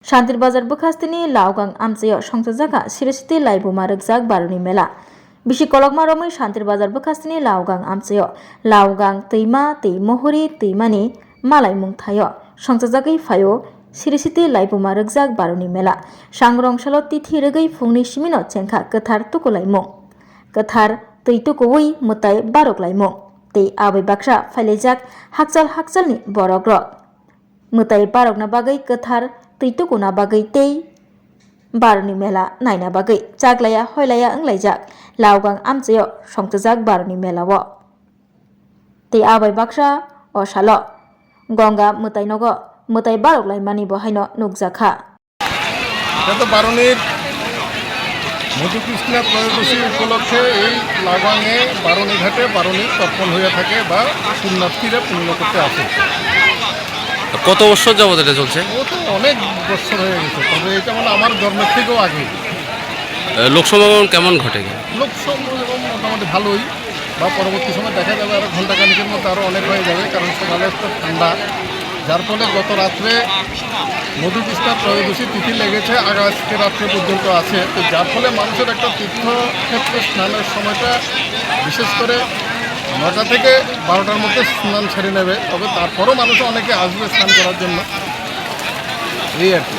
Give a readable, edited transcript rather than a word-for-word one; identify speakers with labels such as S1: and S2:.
S1: शान्तिर बाजार बुखास्तिनि लावगां आमचायाव संसाजाखा सिरिसिति लाइबुमा रगजाक बारुनि मेला बिसि कलकमा रमै शान्तिर बाजार बुखास्तिनि लावगां आमचायाव लावगां तैमा तै महरी तैमानि मालायमुं थायो संसाजाकै फायो सिरिसिति लाइबुमा रगजाक बारुनि मेला सांग्रंसालो तिथि रगै फुंनि सिमिनो चेंखा गोथार तुकुलाइमुं गोथार तै तुकुवै मुताय बारकलाइमुं तै आबै बाक्सा फाइलाइजाक हाकचालनि बरग्र मुताय बारकना बागै गोथार तैतुकुना बागै तै बारुनि मेला नायना बागै चागलाया हयलाया ओंलायजाक लावगां आमचायाव संसाजाक बारुनि मेलाव तै आबै बाक्सा असाल गंगा मुताय नग मुताय बारकलायमानि बहायनो नुकजाखा
S2: বারুণীর মধুকৃষ্ণা ত্রয়োদশী উপলক্ষে এই লাগাঙে বারুণী ঘাটে বারুণী তর্পণ হয়ে থাকে বা পুণ্যার্থীরা পুণ্য করতে আসে।
S3: কত বছর যাবত এটা চলছে?
S2: ও তো অনেক বছর হয়ে গেছে, তবে এটা মানে আমার জন্মের থেকেও আগে।
S3: লোক সমাগম কেমন ঘটে?
S2: লোক সমাগম মোটামুটি ভালোই, বা পরবর্তী সময় দেখা যাবে আরও ঘণ্টাখানিকের মধ্যে আরও অনেক হয়ে যাবে, কারণ সকালে তো ঠান্ডা, যার ফলে গত রাত্রে মধুকৃষ্ণা ত্রয়োদশী তিথি লেগেছে, আজকে রাত্রে পর্যন্ত আছে। তো যার ফলে মানুষের একটা তীর্থক্ষেত্রে স্নানের সময়টা বিশেষ করে 9টা থেকে 12টার মধ্যে স্নান সেরে নেবে, তবে তারপরও মানুষ অনেকে আসবে স্নান করার জন্য, এই আর কি।